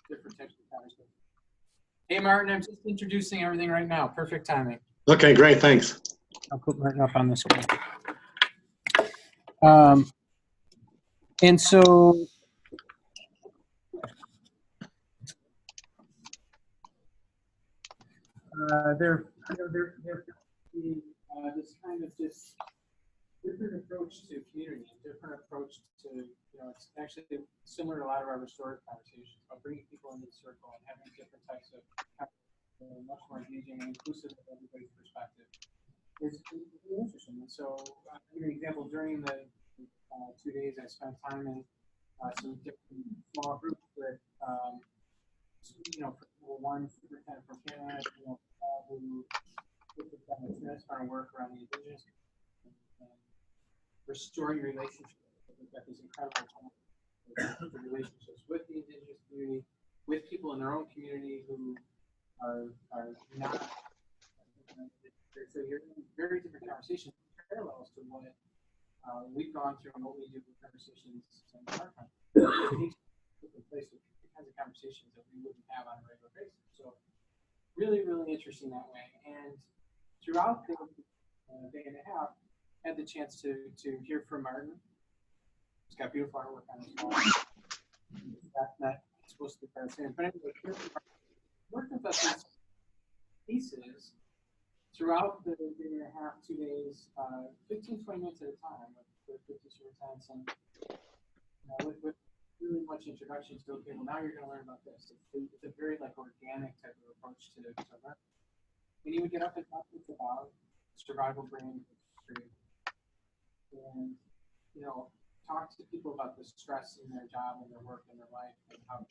different types of conversations. Hey, Martin, I'm just introducing everything right now. Perfect timing. Okay, great, thanks. I'll put Martin up on the screen. And so there this kind of just different approach to community, different approach to, it's actually similar to a lot of our restorative conversations about bringing people into the circle and having different types of much more engaging and inclusive of everybody's perspective. It's really interesting. And so, I'll give you an example. During the 2 days, I spent time in some different small groups with, one superintendent from Canada, who did transparent work around the indigenous and restoring relationships. We've got these incredible relationships with the indigenous community, with people in their own community who are not. So you're in very different conversations, parallels to what we've gone through and what we do with conversations in our country. It place with the kinds of conversations that we wouldn't have on a regular basis. So really, really interesting that way. And throughout the day and a half, I had the chance to hear from Martyn. He's got beautiful artwork on his wall. That's not supposed to be part of the same. But anyway, hear from Martyn. Worked with us in pieces throughout the day and a half, 2 days, 15, 20 minutes at a time with 50 superintendents, and with really much introduction to, okay, well, now you're going to learn about this. It's a very organic type of approach to learn. And you would get up and talk about survival brain history, and talk to people about the stress in their job and their work and their life and how.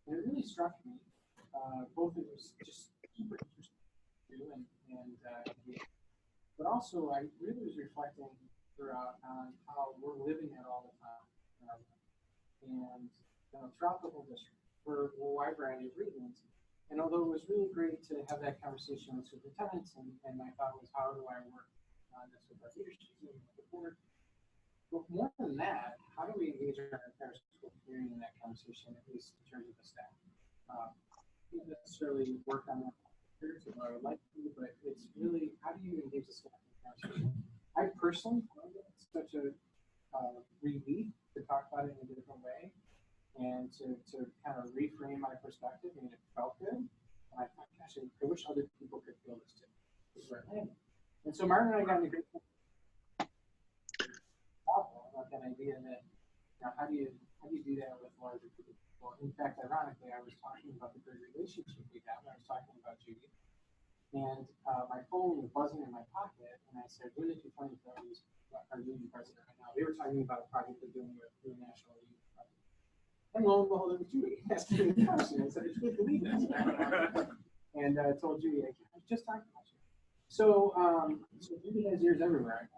And it really struck me. Both of it was just super interesting to do, but also I really was reflecting throughout on how we're living it all the time, and throughout the whole district for a wide variety of reasons. And although it was really great to have that conversation with superintendents, and my thought was, how do I work on this with our leadership team, with the board? But more than that, how do we engage our entire school community in that conversation, at least in terms of the staff? Not necessarily work on that what I would like to, but it's really, how do you engage the staff in the conversation? I personally find it such a relief to talk about it in a different way and to kind of reframe my perspective, and it felt good. And I thought, gosh, I wish other people could feel this too. This is where I landed. And so Martyn and I got in a great about that idea that how do you do that with larger people? In fact, ironically, I was talking about the great relationship we have. I was talking about Judy, and my phone was buzzing in my pocket, and I said, "Wouldn't it be funny if I was our union president right now?" They were talking about a project they're doing with the National Union Project. And lo and behold, it was Judy. Asked me the question. I said, "I can't believe this." And I told Judy, "I was just talking about you." So Judy has ears everywhere.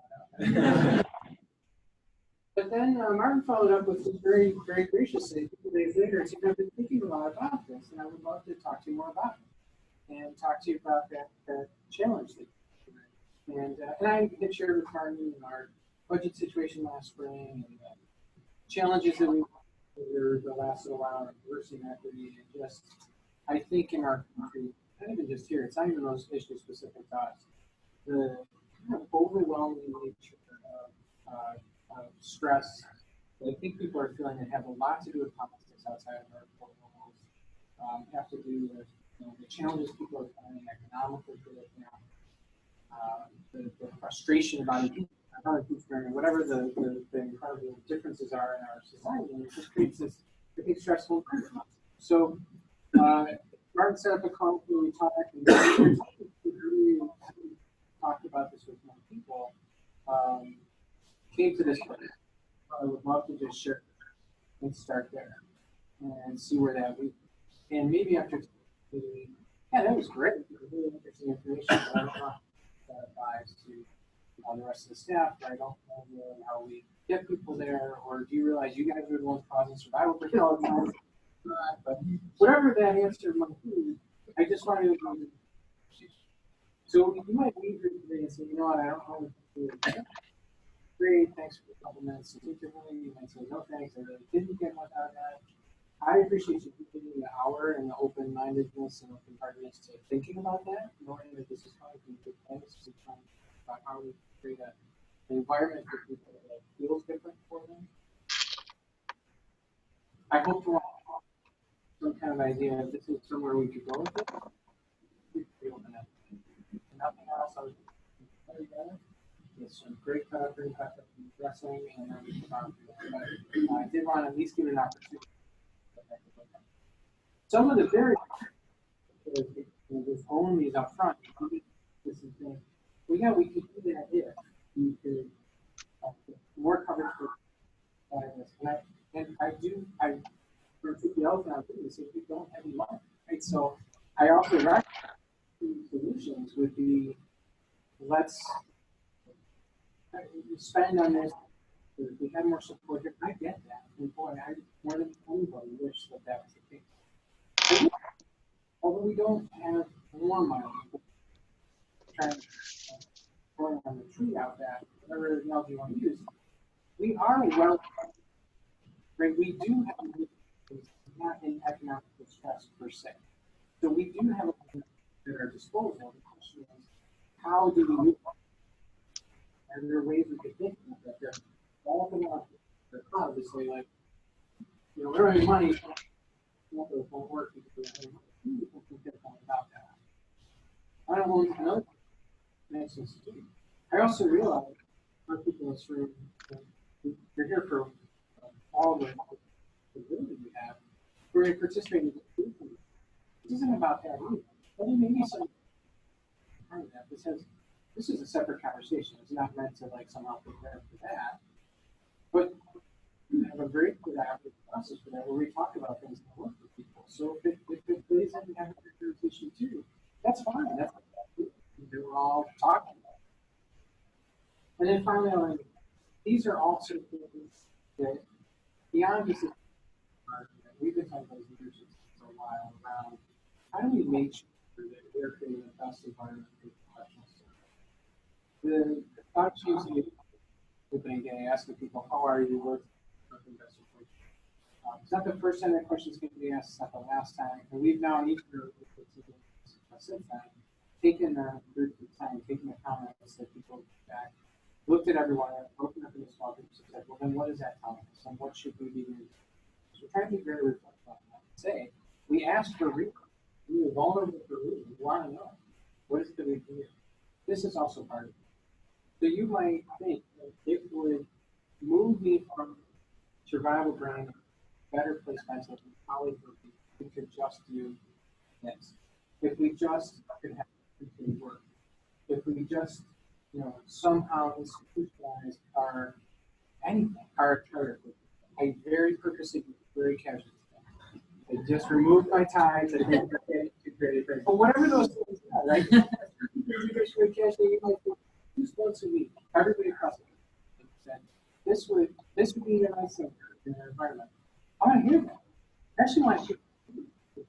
But then Martyn followed up with this very, very graciously a few days later, and said, "I've been thinking a lot about this, and I would love to talk to you more about it, and talk to you about that challenge that you're in." And I had shared with Martyn our budget situation last spring, and the challenges that we went through the last little while, and diversity and equity, and just, I think in our country, not even just here, it's not even those issues specific to us, the kind of overwhelming nature of stress that I think people are feeling that have a lot to do with politics outside of our four walls, have to do with the challenges people are finding economically for their family, the frustration about impeachment, whatever the incredible differences are in our society, and it just creates this big stressful environment. So Martyn set up a call where we talked, and we really talked about this with more people. Came to this point. I would love to just share and start there and see where that leads. And maybe after that was great. It was really interesting information, but I don't know how that applies to the rest of the staff. I don't know really how we get people there, or do you realize you guys are the ones causing survival for all the time? But whatever that answer might be, I just wanted to know. So you might leave here today and say, I don't know what to do. great, thanks for a couple minutes to think of me. You might say, no thanks, I really didn't get much out of that. I appreciate you giving me the hour and the open-mindedness and open-heartedness to thinking about that, knowing that this is probably a good place to try about how we create an environment for people that feels different for them. I hope to have some kind of idea if this is somewhere we could go with it. Nothing else. I was with some great coverage, wrestling, and then I did want to at least give it an opportunity. Some of the very just own these up front. This is the, we could do that if we could more coverage for this. And I took the elephant out of this if we don't have any money, right? So I also recommend solutions would be let's spend on this. If we had more support here, I get that. And boy, I more than anybody wish that that was the case. Although we don't have more money, trying to growing on the tree out that whatever analogy you want to use, we are well, right? We do have not in economic distress per se. So we do have at our disposal. The question is, how do we move on? Are there ways we could think about that? They're all the more, they're obviously like, you know, we don't have any money, so it won't work because we don't have money. People can get about that. I don't want to know. Makes sense to me. I also realize our people in this room, you're here for all the ability we have. We're going to participate in this. This isn't about that either. But there may be some part of that. This is a separate conversation. It's not meant to like somehow prepare for that. But we have a very good active process for that where we talk about things that work for people. So if it plays in and have a conversation too, that's fine. That's we're all talking about. And then finally, like, these are also things that beyond just we've been talking about leadership for a while around how do we make sure that we're creating the best environment for professionals. The thoughts usually opening day asking people, how are you? What's the best approach? It's not the first time that question's going to be asked, it's not the last time. And we've now in each group since then taken a group of time, taken the comments that people back, looked at everyone, broken up into small groups, and said, well, then what does that tell us? And what should we be doing? So we're trying to be very reflective on that. Say, we asked for a reason. We were vulnerable for a reason. We want to know. What is it that we do? This is also part of it. So you might think that it would move me from survival brain, better place mentally, probably we could just do this. If we just could have work. If we just, you know, somehow institutionalize our anything, our charter. I very purposely, very casually. I just removed my ties. I think but whatever those things are, right? Very casually, you might think just once a week, everybody across the country. This would be a nice thing in their environment. I want to hear that. I actually want to hear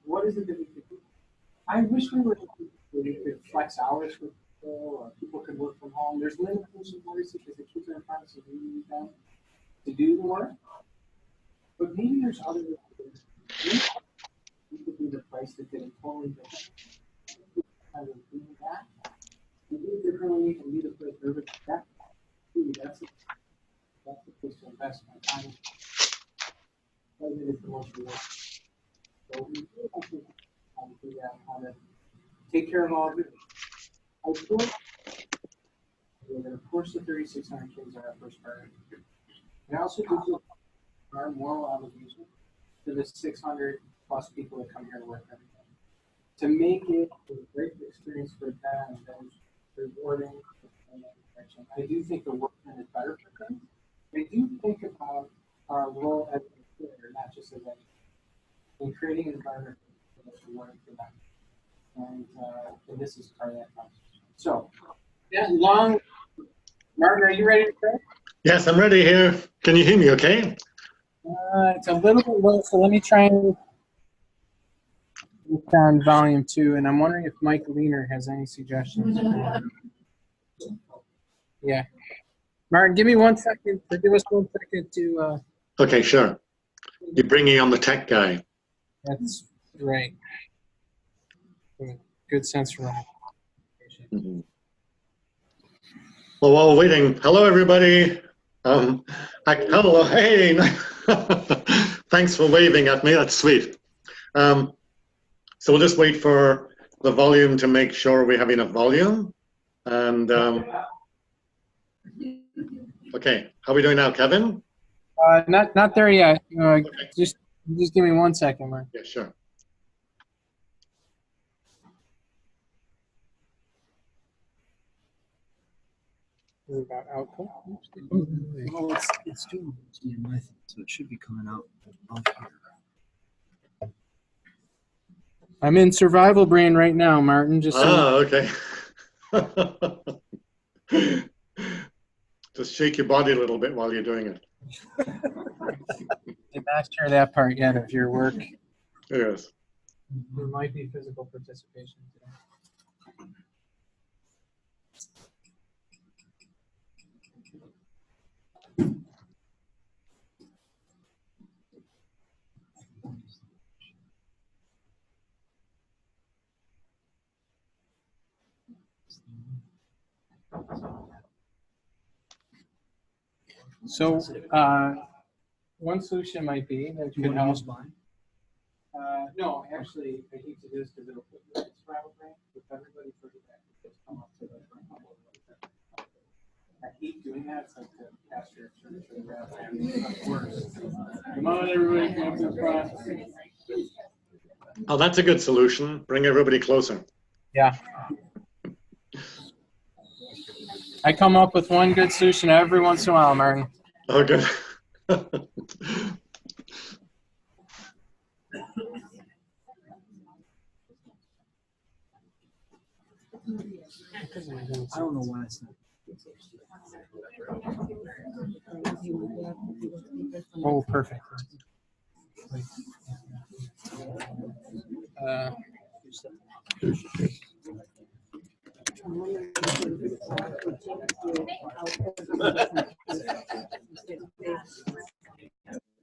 what is it that we could do. I wish we could flex hours for people, or people could work from home. There's limitations, obviously, because the kids are in front of us, so we need them to do the work. But maybe there's other ways. We could be the place that did it totally different. Kind of do that. And do it differently and be the place where that. That's the place to invest my time. I think it's the most rewarding. So we really have to figure out how to take care of all of it. Of course, the 3,600 kids are our first priority. And I also do our moral obligation to the 600 plus people that come here to work every day. To make it a great experience for them that is rewarding. I do think the workman is better for things. I do think about our role as a leader, not just as a in creating an environment that's rewarding for them. And this is part of that conversation. So, that long, Martin, are you ready to go? Yes, I'm ready here. Can you hear me okay? It's a little bit low, so let me try and look on volume 2, and I'm wondering if Mike Leaner has any suggestions. Yeah. Martin, give me 1 second. Give us 1 second to. Okay, sure. You're bringing on the tech guy. That's right. Good sense for Mhm. Well, while we're waiting, hello everybody. Hello, hey. Thanks for waving at me. That's sweet. So we'll just wait for the volume to make sure we have enough volume. And okay, how are we doing now, Kevin? Not there yet. Okay. Just give me 1 second, Mark. Yeah, sure. About output. Well, it's doing my thing, so it should be coming out above here. I'm in survival brain right now, Martin. Just okay. Just shake your body a little bit while you're doing it. did not share that part yet of your work. Yes. There might be physical participation today. So one solution might be that You could want to help. use mine? No, actually, I hate to do this because it'll put you in survival brain. If everybody for the back just come up to the front. I hate doing that. It's like the pastor church or the rabbi. Worse. Come on, everybody, come up to the front. Oh, that's a good solution. Bring everybody closer. Yeah. I come up with one good solution every once in a while, Martin. Oh, good. I don't know why it's not. Oh, perfect.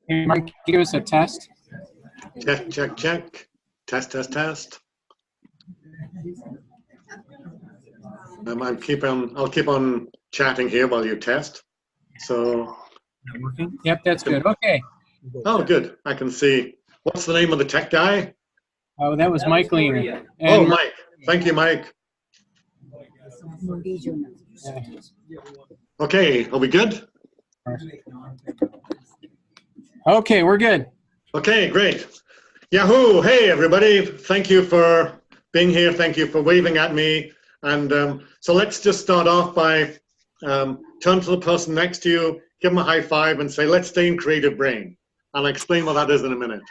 Hey, Mark, can you give us a test? Check, check, check. Test, test, test. I'll keep on chatting here while you test. So. Not working? Yep, that's good. Okay. Oh, good. I can see. What's the name of the tech guy? Oh, that was Mike Leaner. Oh, Mike. Thank you, Mike. Okay, are we good? Okay, we're good. Okay, great. Yahoo! Hey, everybody. Thank you for being here. Thank you for waving at me. And so let's just start off by turn to the person next to you, give them a high five, and say, let's stay in creative brain. I'll explain what that is in a minute.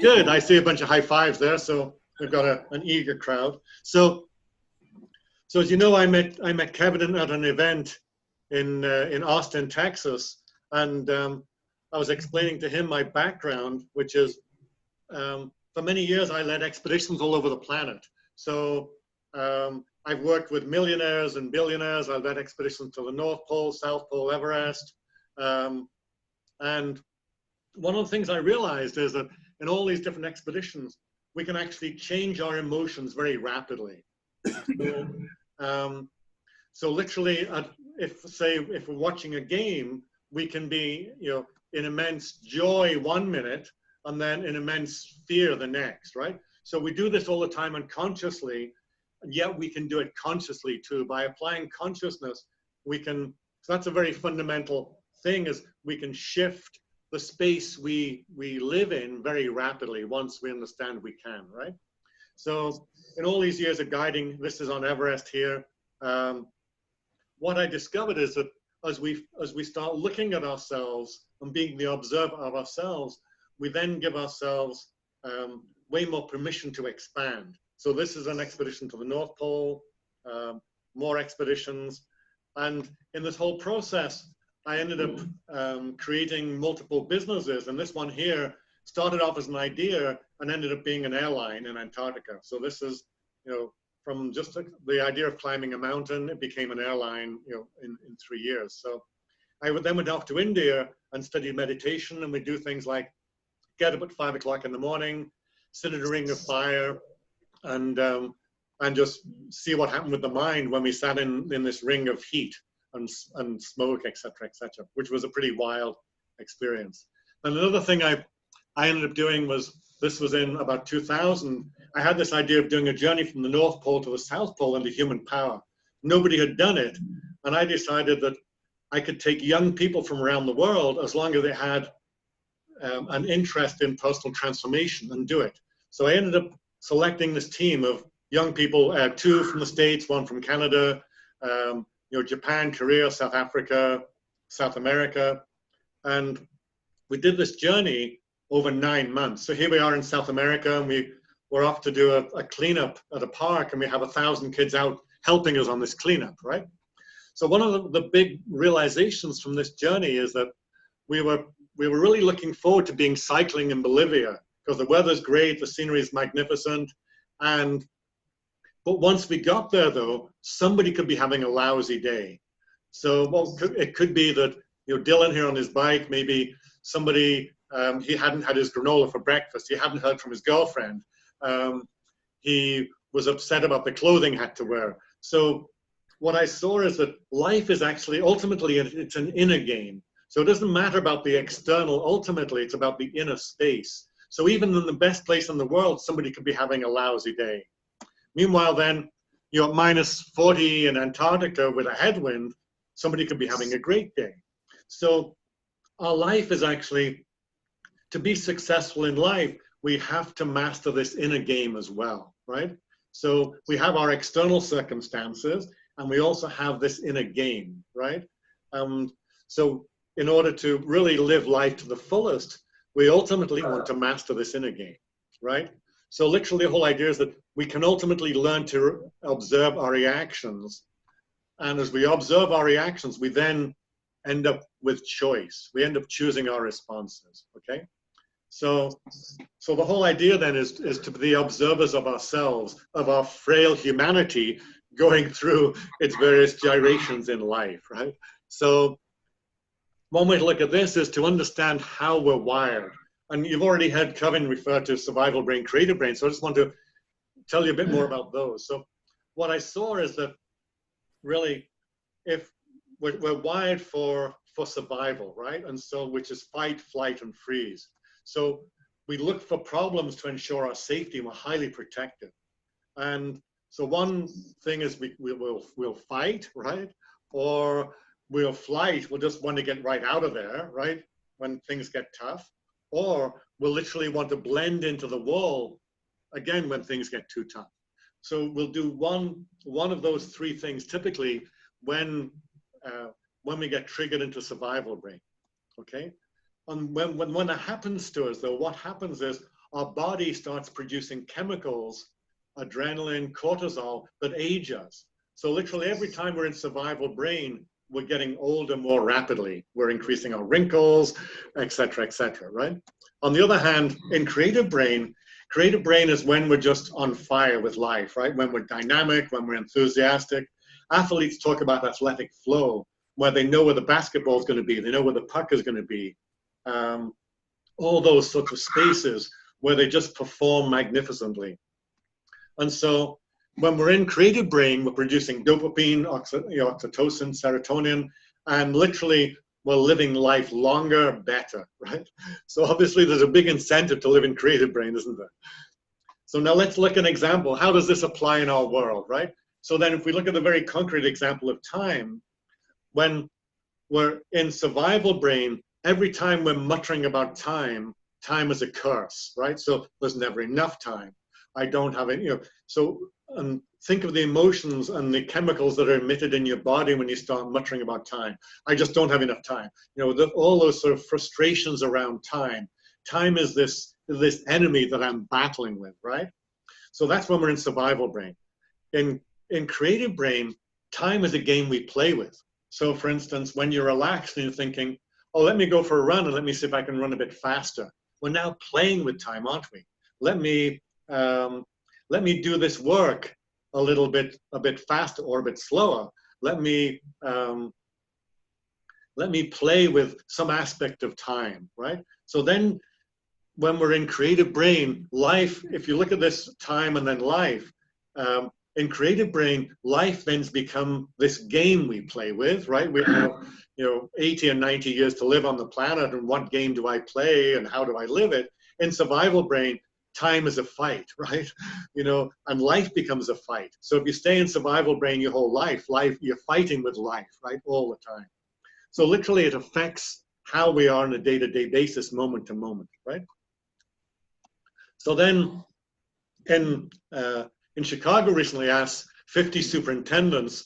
Good. I see a bunch of high fives there, so we've got an eager crowd. So as you know, I met Kevin at an event in Austin, Texas, and I was explaining to him my background, which is for many years I led expeditions all over the planet. So I've worked with millionaires and billionaires. I've led expeditions to the North Pole, South Pole, Everest. And one of the things I realized is that in all these different expeditions, we can actually change our emotions very rapidly. So literally, if we're watching a game, we can be, in immense joy 1 minute and then in immense fear the next, right? So we do this all the time unconsciously, and yet we can do it consciously too. By applying consciousness, so that's a very fundamental thing, is we can shift the space we live in very rapidly once we understand we can, right? So in all these years of guiding, this is on Everest here, what I discovered is that as we start looking at ourselves and being the observer of ourselves, we then give ourselves way more permission to expand. So this is an expedition to the North Pole, more expeditions. And in this whole process, I ended up creating multiple businesses. And this one here started off as an idea and ended up being an airline in Antarctica. So this is, from just the idea of climbing a mountain, it became an airline, in 3 years. So I then went off to India and studied meditation, and we do things like get up at 5 o'clock in the morning, sit in a ring of fire, and just see what happened with the mind when we sat in this ring of heat and smoke, etc., which was a pretty wild experience. And another thing I ended up doing was, this was in about 2000, I had this idea of doing a journey from the North Pole to the South Pole into human power. Nobody had done it, and I decided that I could take young people from around the world as long as they had an interest in personal transformation and do it. So I ended up selecting this team of young people, 2 from the States, 1 from Canada, Japan, Korea, South Africa, South America. And we did this journey over 9 months. So here we are in South America, and we're off to do a cleanup at a park, and we have 1,000 kids out helping us on this cleanup, right? So one of the big realizations from this journey is that we were really looking forward to being cycling in Bolivia, because the weather's great, the scenery is magnificent, but once we got there, though, somebody could be having a lousy day. So it could be that Dylan here on his bike, maybe somebody, he hadn't had his granola for breakfast, he hadn't heard from his girlfriend, he was upset about the clothing he had to wear. So what I saw is that life is actually, ultimately, it's an inner game. So it doesn't matter about the external, ultimately it's about the inner space. So even in the best place in the world, somebody could be having a lousy day. Meanwhile then, at minus 40 in Antarctica with a headwind, somebody could be having a great day. So our life is actually, to be successful in life, we have to master this inner game as well, right? So we have our external circumstances, and we also have this inner game, right? So in order to really live life to the fullest, we ultimately want to master this inner game, right? So literally the whole idea is that we can ultimately learn to observe our reactions. And as we observe our reactions, we then end up with choice. We end up choosing our responses, okay? So the whole idea then is to be the observers of ourselves, of our frail humanity going through its various gyrations in life, right? So one way to look at this is to understand how we're wired. And you've already heard Kevin refer to survival brain, creative brain, so I just want to tell you a bit more about those. So what I saw is that really, if we're wired for survival, right? And so, which is fight, flight, and freeze. So we look for problems to ensure our safety, and we're highly protected. And so one thing is we'll fight, right? Or we'll flight, we'll just want to get right out of there, right? When things get tough. Or we'll literally want to blend into the wall, again, when things get too tough. So we'll do one of those 3 things typically when we get triggered into survival brain, okay? And when that happens to us, though, what happens is our body starts producing chemicals, adrenaline, cortisol, that age us. So literally every time we're in survival brain, we're getting older more rapidly. We're increasing our wrinkles, et cetera, right? On the other hand, in creative brain is when we're just on fire with life, right? When we're dynamic, when we're enthusiastic. Athletes talk about athletic flow, where they know where the basketball is going to be, they know where the puck is going to be. All those sorts of spaces where they just perform magnificently. And so when we're in creative brain, we're producing dopamine, oxytocin, serotonin, and literally we're living life longer, better, right? So obviously there's a big incentive to live in creative brain, isn't there? So now let's look at an example. How does this apply in our world, right? So then if we look at the very concrete example of time, when we're in survival brain, every time we're muttering about time, time is a curse, right? So there's never enough time. I don't have any, so think of the emotions and the chemicals that are emitted in your body when you start muttering about time. I just don't have enough time. All those sort of frustrations around time. Time is this enemy that I'm battling with, right? So that's when we're in survival brain. In creative brain, time is a game we play with. So for instance, when you're relaxed and you're thinking, oh, let me go for a run and let me see if I can run a bit faster. We're now playing with time, aren't we? Let me do this work a bit faster or a bit slower. Let me play with some aspect of time, right? So then when we're in creative brain, life, if you look at this time and then life, in creative brain, life then's become this game we play with, right? We have, 80 or 90 years to live on the planet, and what game do I play and how do I live it? In survival brain, time is a fight, right? And life becomes a fight. So if you stay in survival brain your whole life, you're fighting with life, right? All the time. So literally it affects how we are on a day-to-day basis, moment to moment, right? So then in Chicago recently asked 50 superintendents,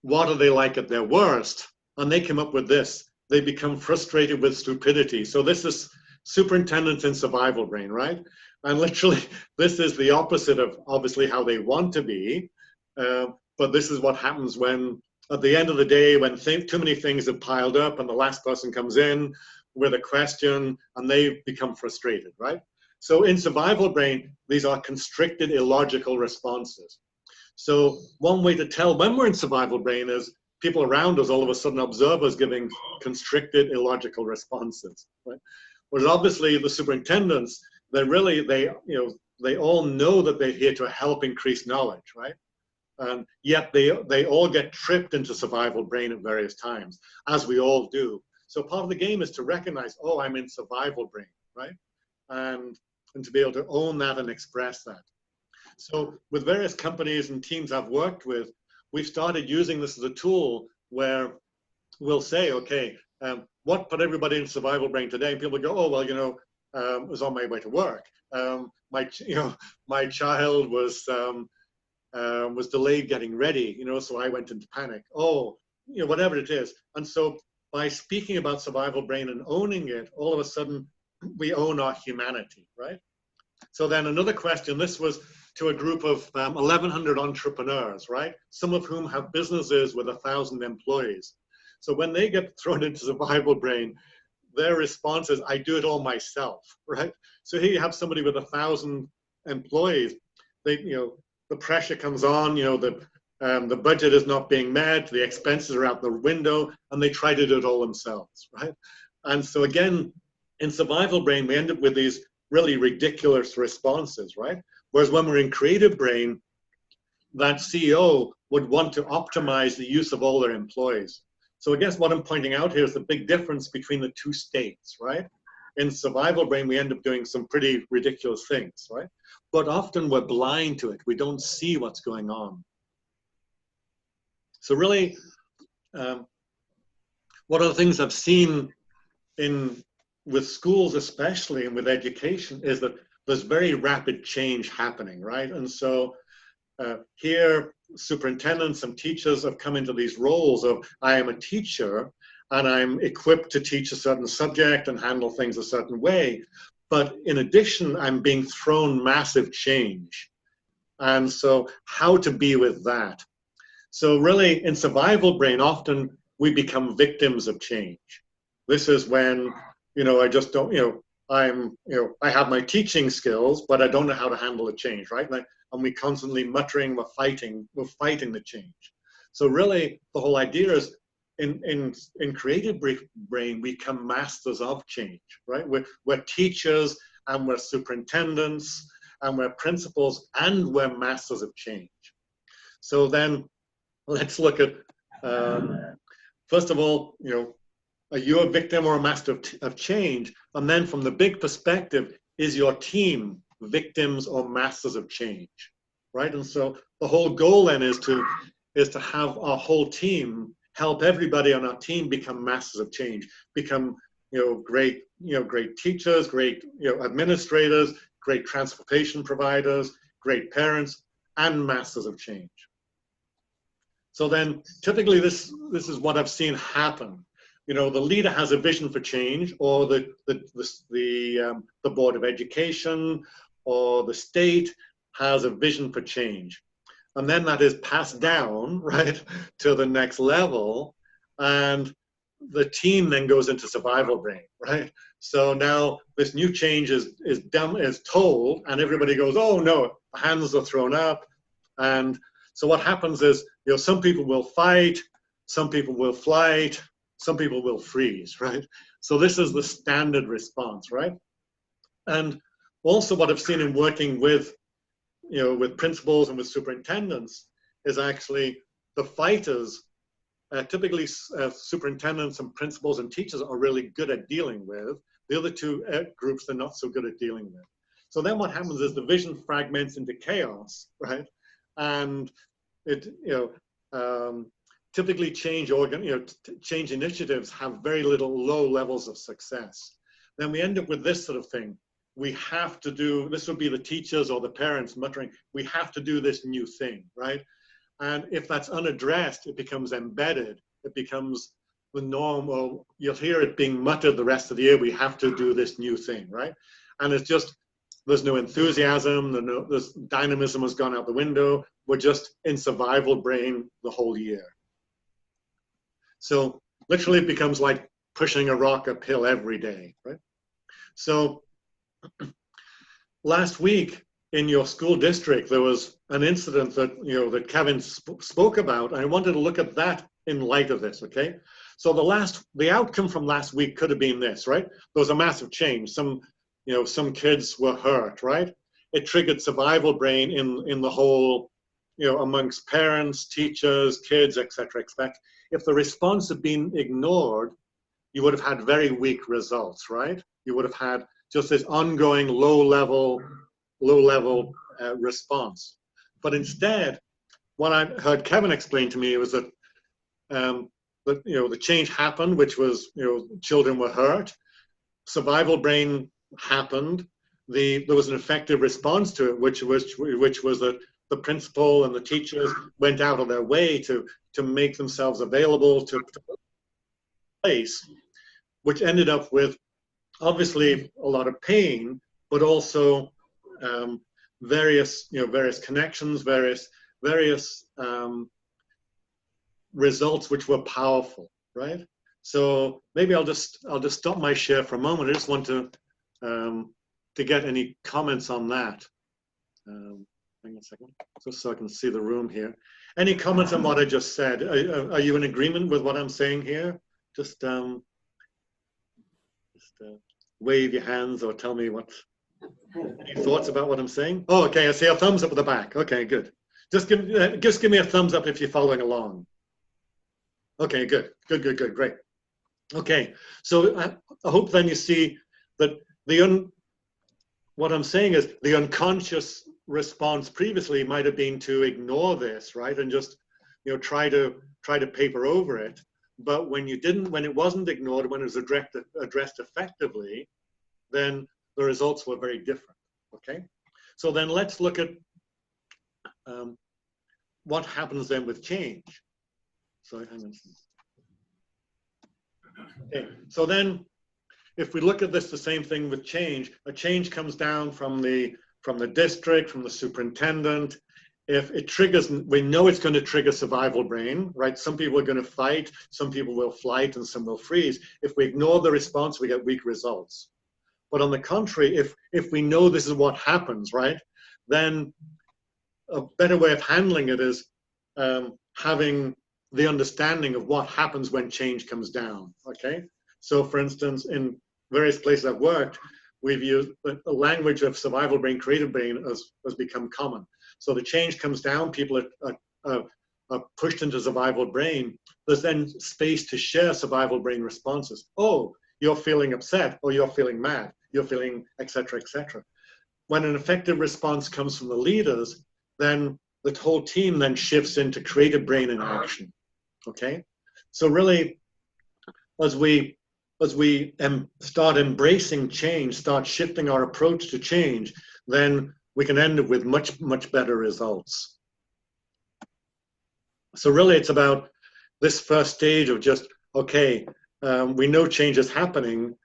what are they like at their worst? And they came up with this: they become frustrated with stupidity. So this is superintendents in survival brain, right? And literally this is the opposite of obviously how they want to be. But this is what happens when, at the end of the day, when too many things have piled up and the last person comes in with a question and they become frustrated, right? So in survival brain, these are constricted, illogical responses. So one way to tell when we're in survival brain is people around us all of a sudden observe us giving constricted, illogical responses, right? Whereas obviously the superintendents, they all know that they're here to help increase knowledge, right? And yet they all get tripped into survival brain at various times, as we all do. So part of the game is to recognize, oh, I'm in survival brain, right? And to be able to own that and express that. So with various companies and teams I've worked with, we've started using this as a tool where we'll say, okay, what put everybody in survival brain today? And people go, oh, well, I was on my way to work. My child was delayed getting ready, so I went into panic. Oh, whatever it is. And so by speaking about survival brain and owning it, all of a sudden we own our humanity, right? So then another question, this was to a group of 1,100 entrepreneurs, right? Some of whom have businesses with 1,000 employees. So when they get thrown into survival brain, their response is, I do it all myself, right? So here you have somebody with 1,000 employees. The pressure comes on, the budget is not being met, the expenses are out the window, and they try to do it all themselves, right? And so again, in survival brain, we end up with these really ridiculous responses, right? Whereas when we're in creative brain, that CEO would want to optimize the use of all their employees. So I guess what I'm pointing out here is the big difference between the two states, right? In survival brain, we end up doing some pretty ridiculous things, right? But often we're blind to it. We don't see what's going on. So really, one of the things I've seen with schools especially and with education is that there's very rapid change happening, right? And so here, superintendents and teachers have come into these roles of, I am a teacher and I'm equipped to teach a certain subject and handle things a certain way. But in addition, I'm being thrown massive change. And so how to be with that? So really in survival brain, often we become victims of change. This is when, I just don't, I have my teaching skills, but I don't know how to handle a change, right? And we constantly muttering, we're fighting the change. So really the whole idea is in creative brain, we become masters of change, right? We're teachers and we're superintendents and we're principals and we're masters of change. So then let's look at, first of all, are you a victim or a master of change? And then from the big perspective, is your team victims or masters of change, right? And so the whole goal then is to have our whole team help everybody on our team become masters of change, become great teachers, great administrators, great transportation providers, great parents, and masters of change. So then typically this is what I've seen happen. The leader has a vision for change, or the Board of Education or the state has a vision for change. And then that is passed down, right, to the next level. And the team then goes into survival brain, right? So now this new change is told, and everybody goes, oh no, hands are thrown up, And so what happens is, some people will fight, some people will flight, some people will freeze, right? So this is the standard response, right? And also what I've seen in working with, with principals and with superintendents is actually the fighters, typically superintendents and principals and teachers are really good at dealing with. The other two groups they're not so good at dealing with. So then what happens is the vision fragments into chaos, right? And it, typically change initiatives have very low levels of success. Then we end up with this sort of thing. We have to do, this would be the teachers or the parents muttering, we have to do this new thing, right? And if that's unaddressed, it becomes embedded. It becomes the norm, or you'll hear it being muttered the rest of the year, we have to do this new thing, right? And it's just, there's no enthusiasm, this dynamism has gone out the window. We're just in survival brain the whole year. So literally it becomes like pushing a rock uphill every day, right? So last week in your school district, there was an incident that, that Kevin spoke about. And I wanted to look at that in light of this, okay? So the outcome from last week could have been this, right? There was a massive change. Some kids were hurt, right? It triggered survival brain in the whole, amongst parents, teachers, kids, etc. If the response had been ignored, you would have had very weak results, right? You would have had just this ongoing low level response. But instead, what I heard Kevin explain to me was that, the change happened, which was, children were hurt, survival brain happened, there was an effective response to it, which was that the principal and the teachers went out of their way to make themselves available to place, which ended up with obviously a lot of pain, but also various connections, various results which were powerful, right? So maybe I'll just stop my share for a moment. I just want to get any comments on that. Hang on a second, just so I can see the room here. Any comments on what I just said? Are you in agreement with what I'm saying here? Just wave your hands or tell me any thoughts about what I'm saying. Oh, okay, I see a thumbs up at the back. Okay, good. Just give me a thumbs up if you're following along. Okay, good, great. Okay, so I hope then you see that what I'm saying is the unconscious response previously might have been to ignore this, right, and just try to paper over it. But when it wasn't ignored, when it was addressed effectively, then the results were very different. Okay, so then let's look at what happens then with change. So hang on. Okay, so then if we look at this, the same thing with change. A change comes down from the district, from the superintendent. If it triggers, we know it's going to trigger survival brain, right? Some people are going to fight, some people will flight, and some will freeze. If we ignore the response, we get weak results. But on the contrary, if we know this is what happens, right, then a better way of handling it is having the understanding of what happens when change comes down, okay? So for instance, in various places I've worked, we've used the language of survival brain, creative brain has become common. So the change comes down, people are pushed into survival brain. There's then space to share survival brain responses. Oh, you're feeling upset, or you're feeling mad, you're feeling, et cetera, et cetera. When an effective response comes from the leaders, then the whole team then shifts into creative brain in action, okay? So really, as we start embracing change, start shifting our approach to change, then we can end up with much better results. So really it's about this first stage of just, okay, we know change is happening,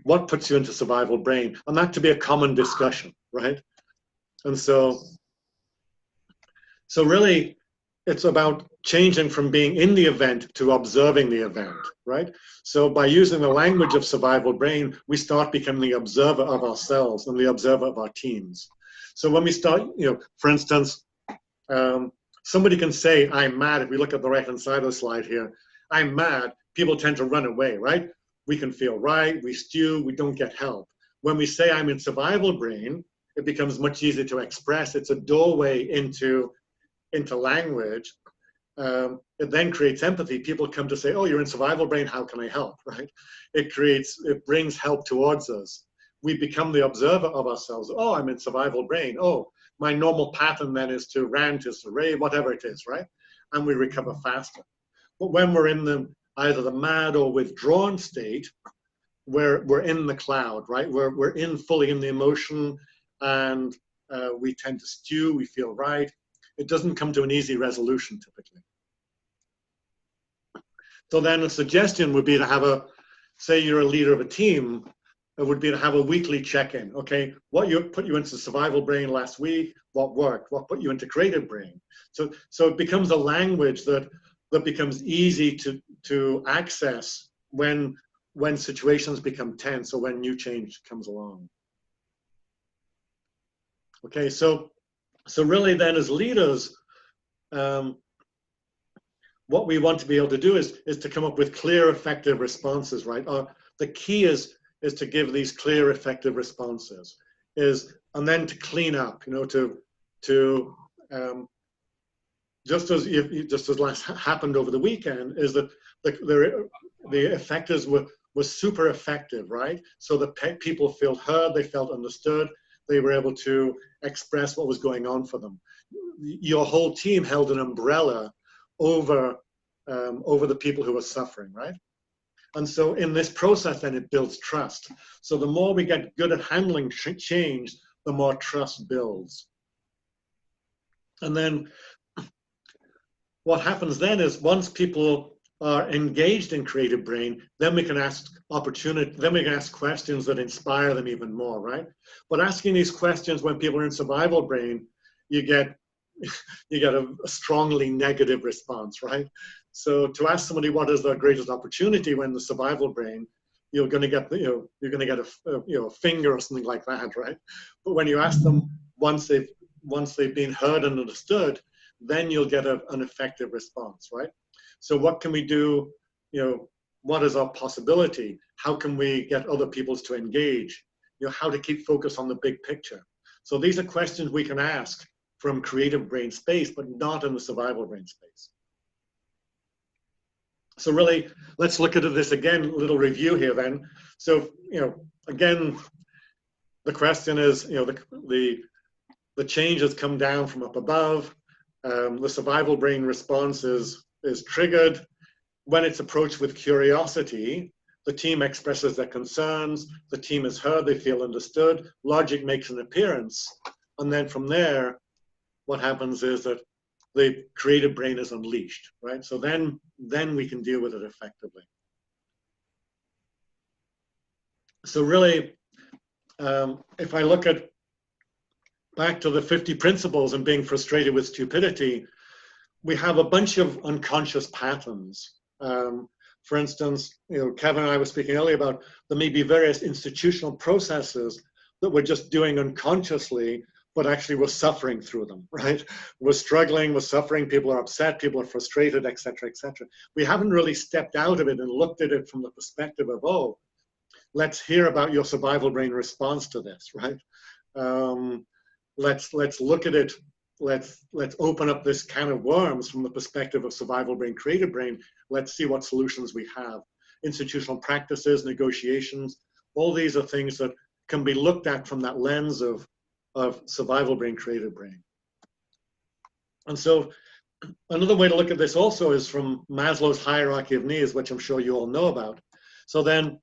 what puts you into survival brain? And that to be a common discussion, right? And so really it's about changing from being in the event to observing the event, right? So by using the language of survival brain, we start becoming the observer of ourselves and the observer of our teams. So when we start, for instance, somebody can say, I'm mad. If we look at the right-hand side of the slide here, I'm mad. People tend to run away, right? We can feel right, we stew, we don't get help. When we say I'm in survival brain, it becomes much easier to express. It's a doorway into language. It then creates empathy. People come to say, oh, you're in survival brain, how can I help, right? It brings help towards us. We become the observer of ourselves. Oh, I'm in survival brain. Oh, my normal pattern then is to rant, is to rave, whatever it is, right? And we recover faster. But when we're in either the mad or withdrawn state, we're in the cloud, right? We're fully in the emotion, and we tend to stew, we feel right. It doesn't come to an easy resolution typically. So then a suggestion would be to say you're a leader of a team, it would be to have a weekly check-in. Okay, what put you into survival brain last week? What worked? What put you into creative brain? So it becomes a language that becomes easy to access when situations become tense or when new change comes along. Okay, so really then as leaders, what we want to be able to do is to come up with clear, effective responses, right? The key is to give these clear, effective responses, and then to clean up, just as last happened over the weekend, is that the effectors were super effective, right? So the people felt heard, they felt understood, they were able to express what was going on for them. Your whole team held an umbrella over the people who were suffering, right? And so in this process, then it builds trust. So the more we get good at handling change, the more trust builds. And then what happens then is once people are engaged in creative brain, then we can ask questions that inspire them even more, right? But asking these questions when people are in survival brain, you get a strongly negative response, right? So to ask somebody what is their greatest opportunity when the survival brain, you're going to get a finger or something like that, right? But when you ask them once they've been heard and understood, then you'll get an effective response, right? So what can we do? What is our possibility? How can we get other people to engage? How to keep focus on the big picture. So these are questions we can ask from creative brain space, but not in the survival brain space. So really, let's look at this again, a little review here then. So, again, the question is, the changes come down from up above. The survival brain response is triggered. When it's approached with curiosity, the team expresses their concerns, the team is heard, they feel understood, logic makes an appearance, and then from there, what happens is that the creative brain is unleashed, right? So then we can deal with it effectively. So really, if I look back to the 50 principles and being frustrated with stupidity, we have a bunch of unconscious patterns. For instance, Kevin and I were speaking earlier about there may be various institutional processes that we're just doing unconsciously, but actually we're suffering through them, right? We're struggling, we're suffering, people are upset, people are frustrated, et cetera, et cetera. We haven't really stepped out of it and looked at it from the perspective of, oh, let's hear about your survival brain response to this, right? Let's look at it. Let's open up this can of worms from the perspective of survival brain, creative brain. Let's see what solutions we have. Institutional practices, negotiations, all these are things that can be looked at from that lens of survival brain, creative brain. And so another way to look at this also is from Maslow's hierarchy of needs, which I'm sure you all know about. So then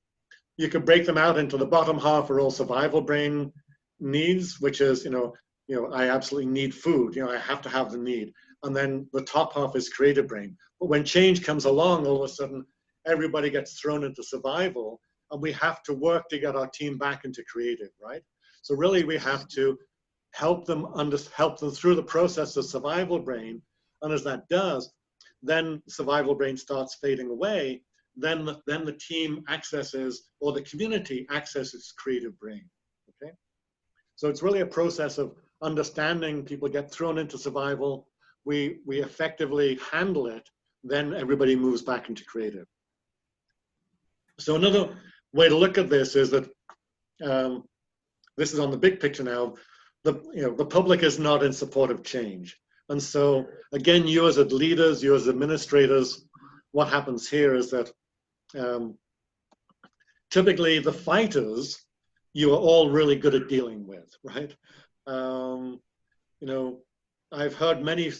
you could break them out into the bottom half are all survival brain needs, which is, I absolutely need food. I have to have the need. And then the top half is creative brain. But when change comes along, all of a sudden, everybody gets thrown into survival, and we have to work to get our team back into creative, right? So really, we have to help them through the process of survival brain. And as that does, then survival brain starts fading away. Then the team accesses, or the community accesses creative brain. Okay, so it's really a process of understanding people get thrown into survival, we effectively handle it, then everybody moves back into creative. So another way to look at this is that this is on the big picture now. The public is not in support of change. And so again, you as leaders, you as administrators, what happens here is that typically the fighters, you are all really good at dealing with, right? You know, I've heard many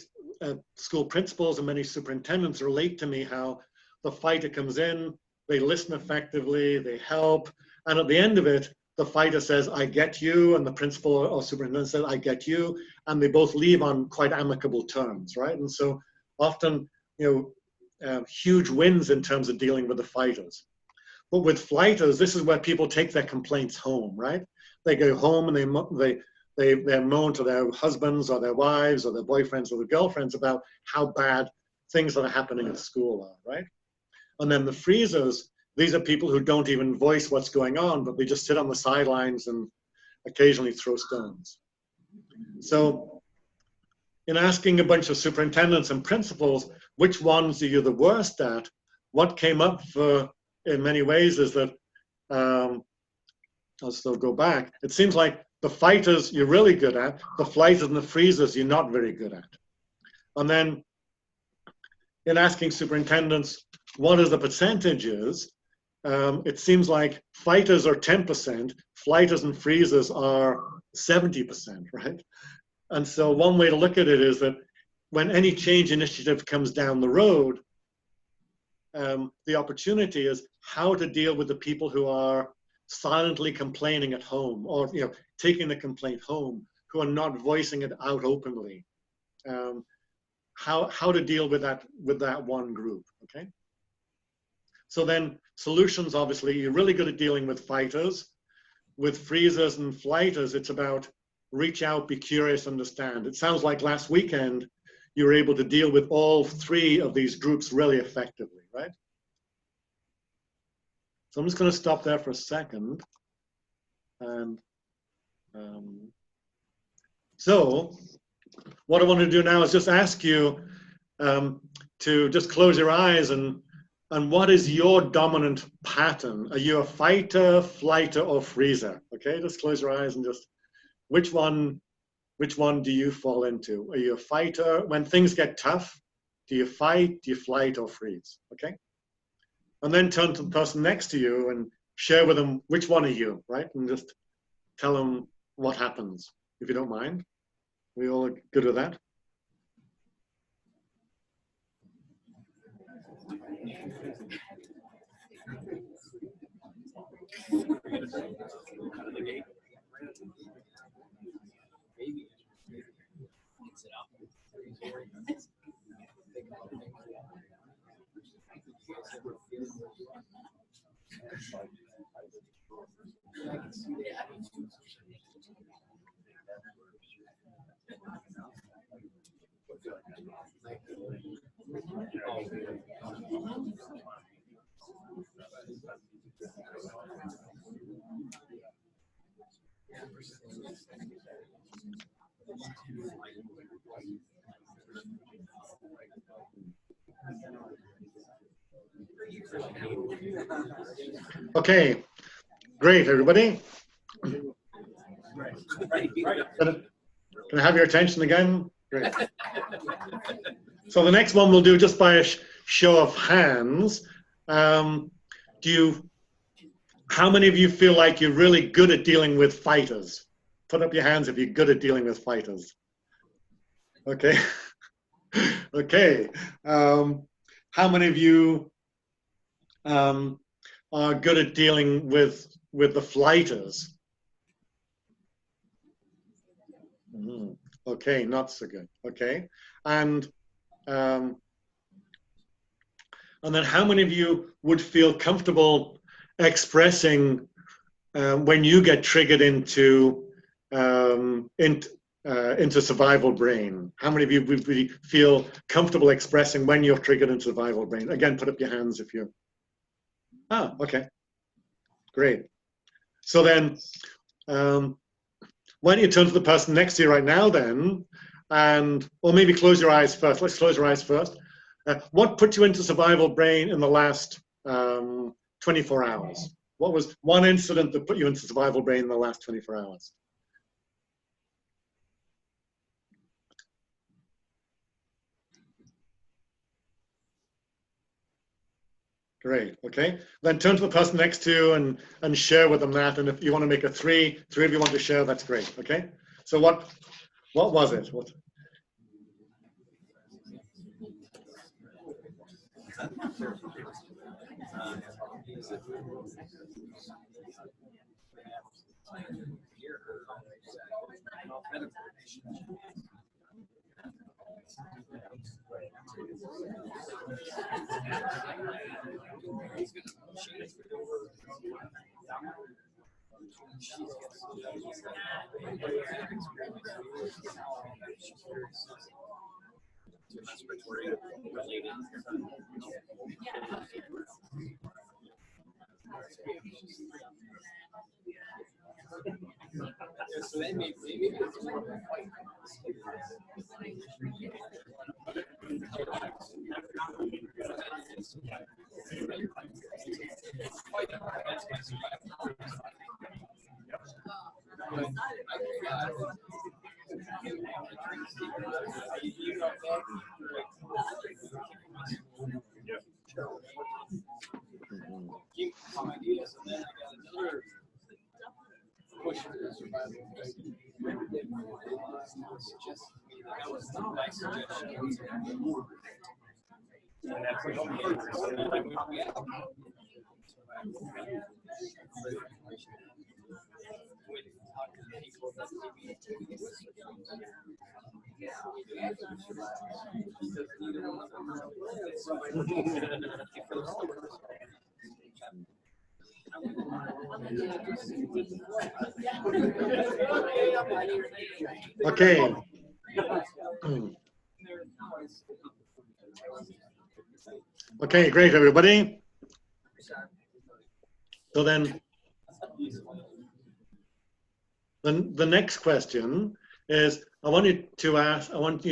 school principals and many superintendents relate to me how the fighter comes in, they listen effectively, they help, and at the end of it, the fighter says, I get you, and the principal or superintendent says, I get you, and they both leave on quite amicable terms, right? And so often, you know, huge wins in terms of dealing with the fighters. But with flighters, this is where people take their complaints home, right? They go home and they moan to their husbands or their wives or their boyfriends or their girlfriends about how bad things that are happening at school are, right? And then the freezers, these are people who don't even voice what's going on, but they just sit on the sidelines and occasionally throw stones. So in asking a bunch of superintendents and principals, which ones are you the worst at, what came up for, in many ways, is that, I'll still go back, it seems like the fighters you're really good at, the flighters and the freezers you're not very good at. And then in asking superintendents, what are the percentages? It seems like fighters are 10%, flighters and freezers are 70%, right? And so one way to look at it is that when any change initiative comes down the road, the opportunity is how to deal with the people who are silently complaining at home, or taking the complaint home, who are not voicing it out openly. How to deal with that one group, okay? So then solutions, obviously, you're really good at dealing with fighters. With freezers and flighters, it's about reach out, be curious, understand. It sounds like last weekend, you were able to deal with all three of these groups really effectively, right? So I'm just going to stop there for a second. And so what I want to do now is just ask you to just close your eyes and what is your dominant pattern? Are you a fighter, flighter, or freezer? Okay, just close your eyes and just, which one do you fall into? Are you a fighter? When things get tough, do you fight, do you flight, or freeze? Okay? And then turn to the person next to you and share with them which one are you, right? And just tell them what happens, if you don't mind. We all good with that? Okay, great, everybody. Can I have your attention again? Great. So the next one we'll do just by a show of hands. How many of you feel like you're really good at dealing with fighters? Put up your hands if you're good at dealing with fighters. Okay. Okay. How many of you are good at dealing with the flighters? Okay, not so good. Okay. And then how many of you would feel comfortable expressing when you get triggered into survival brain? How many of you would really feel comfortable expressing when you're triggered into survival brain? Again, put up your hands if you're. Okay, great. So then, why don't you turn to the person next to you right now then, and, or maybe close your eyes first. Let's close your eyes first. What put you into survival brain in the last 24 hours? What was one incident that put you into survival brain in the last 24 hours? Great, okay. Then turn to the person next to you and share with them that. And if you want to make a three of you want to share, that's great, okay? So what was it? What? Okay. Okay, great, everybody. So then the next question is, I want you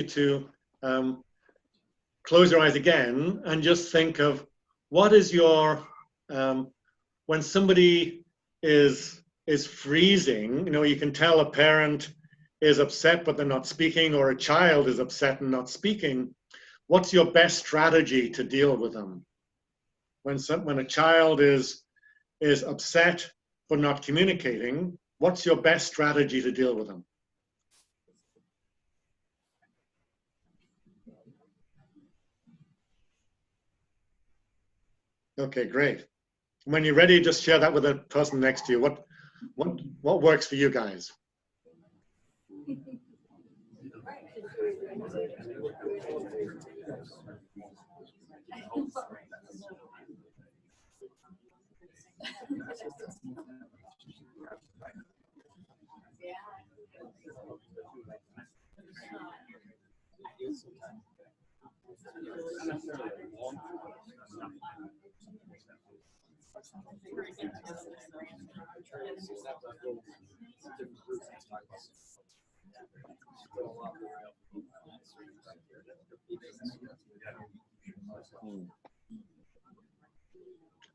to close your eyes again and just think of what is your, when somebody is freezing, you know, you can tell a parent is upset but they're not speaking, or a child is upset and not speaking. What's your best strategy to deal with them? When a child is upset but not communicating, what's your best strategy to deal with them? Okay, great. When you're ready, just share that with the person next to you. What works for you guys?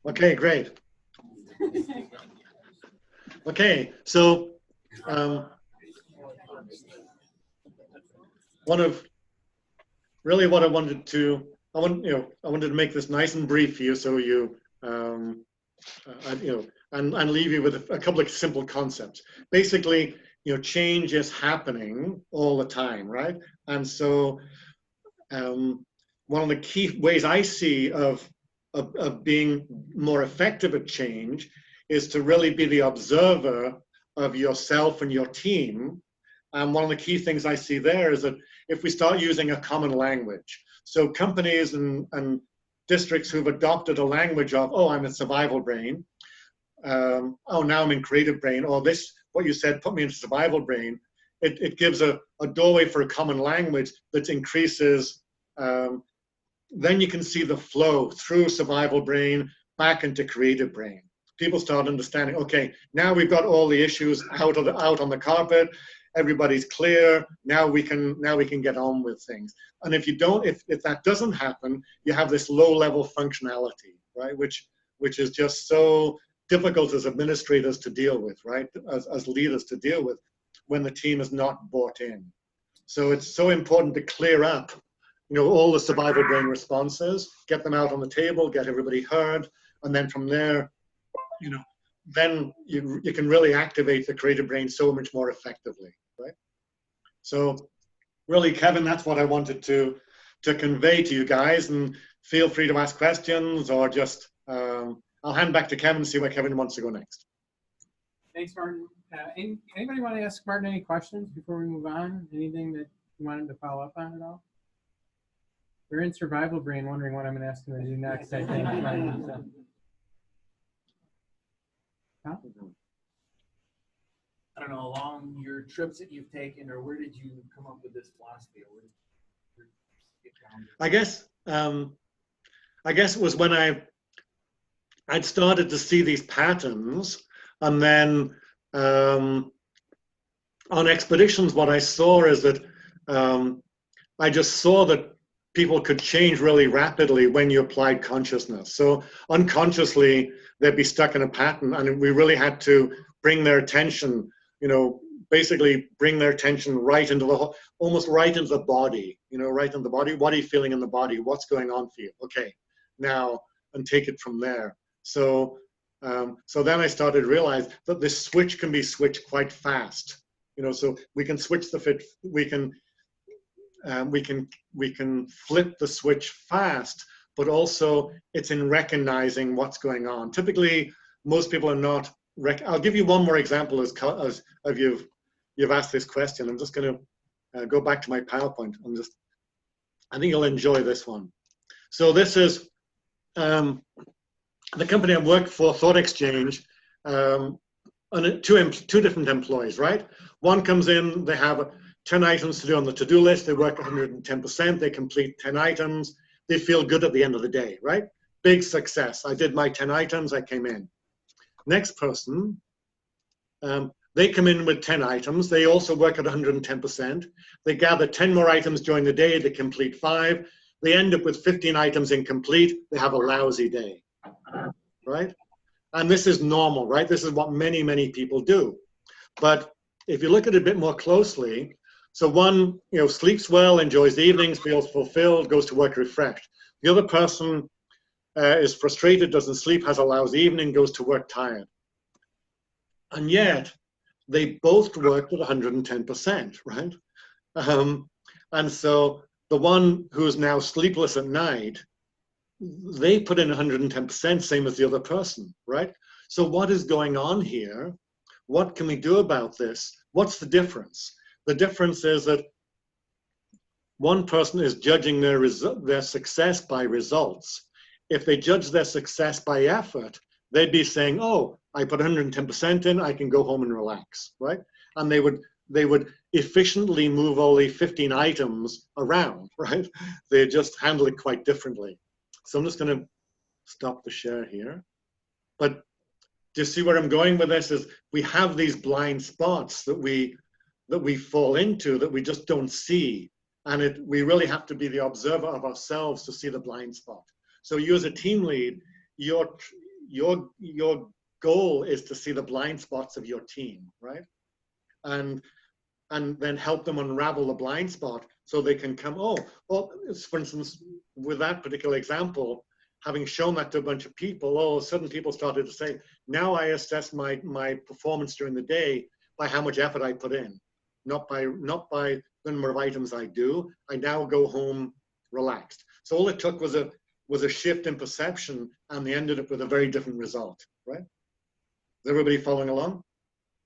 Okay, great. Okay, so really what I wanted to make this nice and brief for you, so you and leave you with a couple of simple concepts. Basically, change is happening all the time, right? And so one of the key ways I see of being more effective at change is to really be the observer of yourself and your team. And one of the key things I see there is that if we start using a common language, so companies and districts who've adopted a language of, oh, I'm in survival brain, oh, now I'm in creative brain, or this, what you said, put me into survival brain, it gives a doorway for a common language that increases, then you can see the flow through survival brain back into creative brain. people start understanding, okay, now we've got all the issues out on the carpet, everybody's clear, now we can get on with things. And if that doesn't happen, you have this low-level functionality, right, which is just so difficult as administrators to deal with, right, as leaders to deal with when the team is not bought in. So it's so important to clear up, all the survival brain responses, get them out on the table, get everybody heard, and then from there, then you can really activate the creative brain so much more effectively, right? So really, Kevin, that's what I wanted to convey to you guys, and feel free to ask questions or just, I'll hand back to Kevin and see where Kevin wants to go next. Thanks, Martyn. Anybody want to ask Martyn any questions before we move on? Anything that you wanted to follow up on at all? They're in survival brain wondering what I'm going to ask them to do next, I think. Huh? I don't know, along your trips that you've taken, or where did you come up with this philosophy? Or where did you get down? I guess it was when I'd started to see these patterns, and then on expeditions, what I saw is that I just saw that people could change really rapidly when you applied consciousness. So unconsciously, they'd be stuck in a pattern, and we really had to bring their attention, basically bring their attention right into almost right into the body, right into the body. What are you feeling in the body? What's going on for you? Okay, now, and take it from there. So then I started to realize that this switch can be switched quite fast. So we can switch the fit. We can flip the switch fast, but also it's in recognizing what's going on. Typically, most people are not. I'll give you one more example as you've asked this question. I'm just going to go back to my PowerPoint. I think you'll enjoy this one. So this is the company I work for, Thought Exchange, and two different employees, right? One comes in, they have 10 items to do on the to-do list, they work 110%, they complete 10 items, they feel good at the end of the day, right? Big success. I did my 10 items, I came in. Next person, they come in with 10 items, they also work at 110%, they gather 10 more items during the day, they complete 5, they end up with 15 items incomplete, they have a lousy day, right? And this is normal, right? This is what many, many people do. But if you look at it a bit more closely, so one, sleeps well, enjoys the evenings, feels fulfilled, goes to work refreshed. The other person is frustrated, doesn't sleep, has a lousy evening, goes to work tired. And yet, they both worked at 110%, right? And so the one who's now sleepless at night, they put in 110%, same as the other person, right? So what is going on here? What can we do about this? What's the difference? The difference is that one person is judging their success by results. If they judge their success by effort, they'd be saying, oh, I put 110% in, I can go home and relax, right? And they would efficiently move all the 15 items around, right? They just handle it quite differently. So I'm just going to stop the share here. But do you see where I'm going with this? Is we have these blind spots that we fall into that we just don't see. And we really have to be the observer of ourselves to see the blind spot. So you as a team lead, your goal is to see the blind spots of your team, right? And then help them unravel the blind spot so they can come, for instance, with that particular example, having shown that to a bunch of people, certain people started to say, now I assess my performance during the day by how much effort I put in, not by the number of items I do. I now go home relaxed. So all it took was a shift in perception, and they ended up with a very different result, right? Is everybody following along?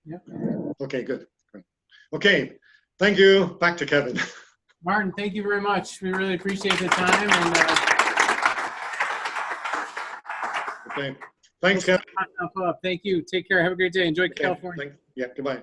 Yep. Okay, good. Great. Okay, thank you. Back to Kevin. Martyn, thank you very much. We really appreciate the time. And okay, thanks, Kevin. Thank you. Take care. Have a great day. Enjoy California. Yeah, goodbye.